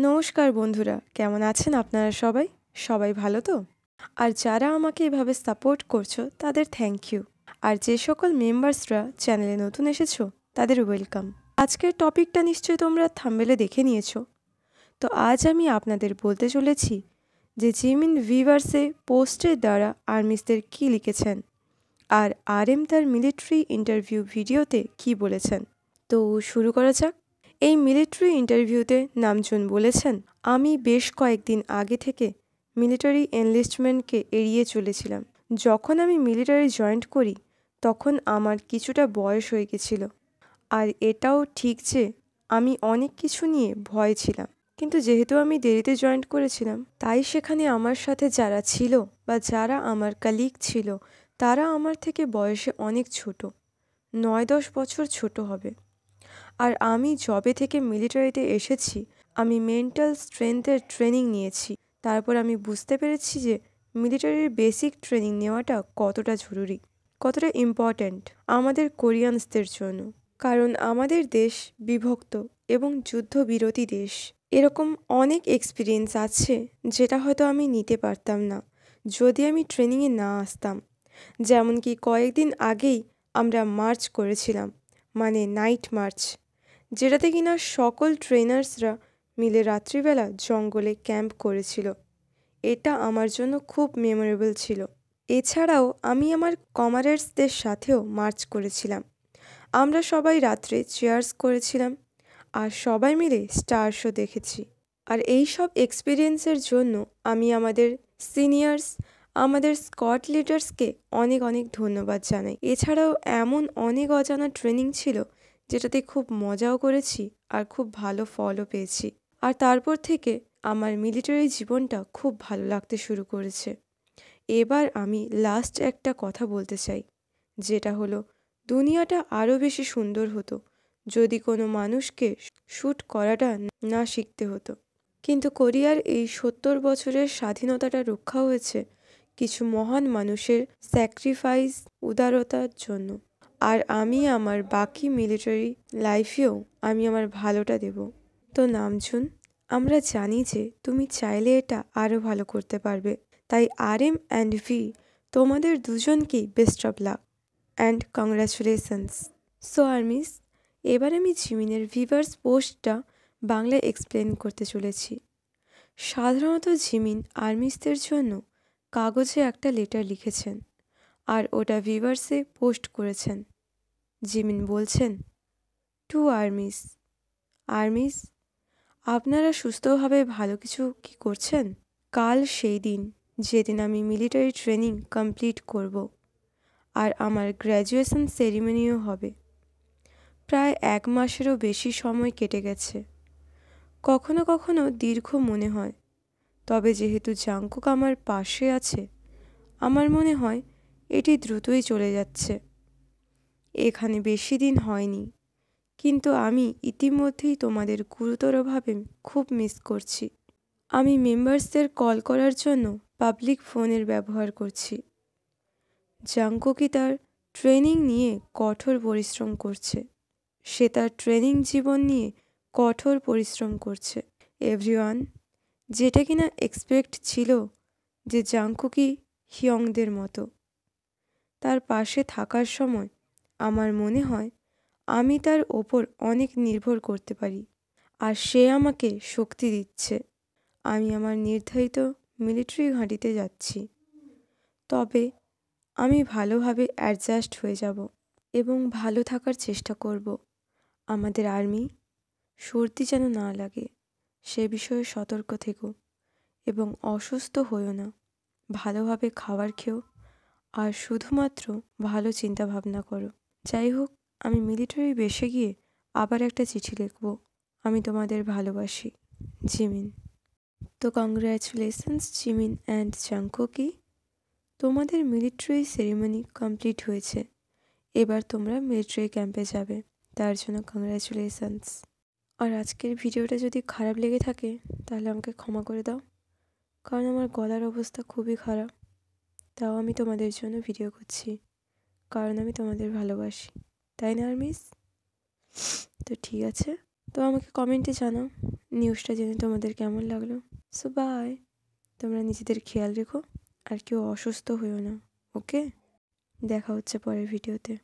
নমস্কার বন্ধুরা, কেমন আছেন আপনারা সবাই? সবাই ভালো তো? আর যারা আমাকে এভাবে সাপোর্ট করছো তাদের থ্যাংক ইউ। আর যে সকল মেম্বার্সরা চ্যানেলে নতুন এসেছো তাদের ওয়েলকাম। আজকের টপিকটা নিশ্চয়ই তোমরা থাম্বনেলে দেখে নিয়েছো। তো আজ আমি আপনাদের বলতে চলেছি যে জিমিন ভিভার্সে পোস্টের দ্বারা আর্মিসদের কী লিখেছেন আর আরএম তার মিলিটারি ইন্টারভিউ ভিডিওতে কী বলেছেন। তো শুরু করা যাক। এই মিলিটারি ইন্টারভিউতে নামজুন বলেছেন, আমি বেশ কয়েকদিন আগে থেকে মিলিটারি এনলিস্টমেন্টকে এড়িয়ে চলেছিলাম। যখন আমি মিলিটারি জয়েন্ট করি তখন আমার কিছুটা বয়স হয়ে গেছিল। আর এটাও ঠিক যে আমি অনেক কিছু নিয়ে ভয় ছিলাম। কিন্তু যেহেতু আমি দেরিতে জয়েন্ট করেছিলাম তাই সেখানে আমার সাথে যারা ছিল বা যারা আমার কালিগ ছিল তারা আমার থেকে বয়সে অনেক ছোট, 9-10 বছর ছোট হবে। আর আমি যবে থেকে মিলিটারিতে এসেছি আমি মেন্টাল স্ট্রেংথের ট্রেনিং নিয়েছি। তারপর আমি বুঝতে পেরেছি যে মিলিটারির বেসিক ট্রেনিং নেওয়াটা কতটা জরুরি, কতটা ইম্পর্ট্যান্ট আমাদের কোরিয়ানসদের জন্য। কারণ আমাদের দেশ বিভক্ত এবং যুদ্ধবিরতি দেশ। এরকম অনেক এক্সপিরিয়েন্স আছে যেটা হয়তো আমি নিতে পারতাম না যদি আমি ট্রেনিংয়ে না আসতাম। যেমন কি কয়েকদিন আগেই আমরা মার্চ করেছিলাম, মানে নাইট মার্চ, যেটাতে কিনা সকল ট্রেনার্সরা মিলে রাত্রিবেলা জঙ্গলে ক্যাম্প করেছিল। এটা আমার জন্য খুব মেমোরেবল ছিল। এছাড়াও আমি আমার কমারেডসদের সাথেও মার্চ করেছিলাম। আমরা সবাই রাত্রে চেয়ার্স করেছিলাম আর সবাই মিলে স্টার শো দেখেছি। আর এই সব এক্সপিরিয়েন্সের জন্য আমি আমাদের সিনিয়র্স, আমাদের স্কোয়াড লিডার্সকে অনেক অনেক ধন্যবাদ জানাই। এছাড়াও এমন অনেক অজানা ট্রেনিং ছিল যেটাতে খুব মজাও করেছি আর খুব ভালো ফলও পেয়েছি। আর তারপর থেকে আমার মিলিটারি জীবনটা খুব ভালো লাগতে শুরু করেছে। এবার আমি লাস্ট একটা কথা বলতে চাই, যেটা হলো দুনিয়াটা আরও বেশি সুন্দর হতো যদি কোনো মানুষকে শ্যুট করাটা না শিখতে হতো। কিন্তু কোরিয়ার এই 70 বছরের স্বাধীনতাটা রক্ষা হয়েছে কিছু মহান মানুষের স্যাক্রিফাইস, উদারতার জন্য। আর আমি আমার বাকি মিলিটারি লাইফেও আমি আমার ভালোটা দেব। তো নামজুন, আমরা জানি যে তুমি চাইলে এটা আরও ভালো করতে পারবে। তাই আরএম অ্যান্ড ভি তোমাদের দুজনকেই best of luck and congratulations. So armies, এবার আমি জিমিনের ভিভার্স পোস্টটা বাংলায় এক্সপ্লেন করতে চলেছি। সাধারণত জিমিন আর্মিসদের জন্য কাগজে একটা লেটার লিখেছেন আর ওটা ভিভার্সে পোস্ট করেছেন। জিমিন বলছেন, টু আর্মিস, আর্মিস আপনারা সুস্থভাবে ভালো কিছু কি করছেন? কাল সেই দিন যেদিন আমি মিলিটারি ট্রেনিং কমপ্লিট করব আর আমার গ্র্যাজুয়েশন সেরিমনিও হবে। প্রায় 1 মাসেরও বেশি সময় কেটে গেছে। কখনো কখনো দীর্ঘ মনে হয়, তবে যেহেতু জাংকুক আমার পাশে আছে আমার মনে হয় এটি দ্রুতই চলে যাচ্ছে। এখানে বেশি দিন হয়নি, কিন্তু আমি ইতিমধ্যেই তোমাদের গুরুতরভাবে খুব মিস করছি। আমি মেম্বার্সদের কল করার জন্য পাবলিক ফোনের ব্যবহার করছি। জাংকুকি তার ট্রেনিং নিয়ে কঠোর পরিশ্রম করছে। সে তার ট্রেনিং জীবন নিয়ে কঠোর পরিশ্রম করছে। এভরিওয়ান, যেটা কিনা এক্সপেক্ট ছিল যে জাংকুকি হিয়ংদের মতো তার পাশে থাকার সময় আমার মনে হয় আমি তার ওপর অনেক নির্ভর করতে পারি আর সে আমাকে শক্তি দিচ্ছে। আমি আমার নির্ধারিত মিলিটারি ঘাঁটিতে যাচ্ছি, তবে আমি ভালোভাবে অ্যাডজাস্ট হয়ে যাব এবং ভালো থাকার চেষ্টা করব। আমাদের আর্মি সর্দি যেন না লাগে সে বিষয়ে সতর্ক থেকো এবং অসুস্থ হইও না। ভালোভাবে খাবার খেও আর শুধুমাত্র ভালো চিন্তা ভাবনা করো। যাই হোক, আমি মিলিটারি বেসে গিয়ে আবার একটা চিঠি লিখব। আমি তোমাদের ভালোবাসি, জিমিন। তো কংগ্র্যাচুলেশনস জিমিন অ্যান্ড জাংকুকি, তোমাদের মিলিটারি সেরিমনি কমপ্লিট হয়েছে। এবার তোমরা মিলিটারি ক্যাম্পে যাবে, তার জন্য কংগ্র্যাচুলেশনস। আর আজকের ভিডিওটা যদি খারাপ লেগে থাকে তাহলে আমাকে ক্ষমা করে দাও, কারণ আমার গলার অবস্থা খুবই খারাপ। তাও আমি তোমাদের জন্য ভিডিও করছি, কারণ আমি তোমাদের ভালোবাসি, তাই না আর্মিস? তো ঠিক আছে, তো আমাকে কমেন্টে জানাও নিউজটা জেনে তোমাদের কেমন লাগলো। সো বাই, তোমরা নিজেদের খেয়াল রেখো আর কেউ অসুস্থ হইও না। ওকে, দেখা হচ্ছে পরের ভিডিওতে।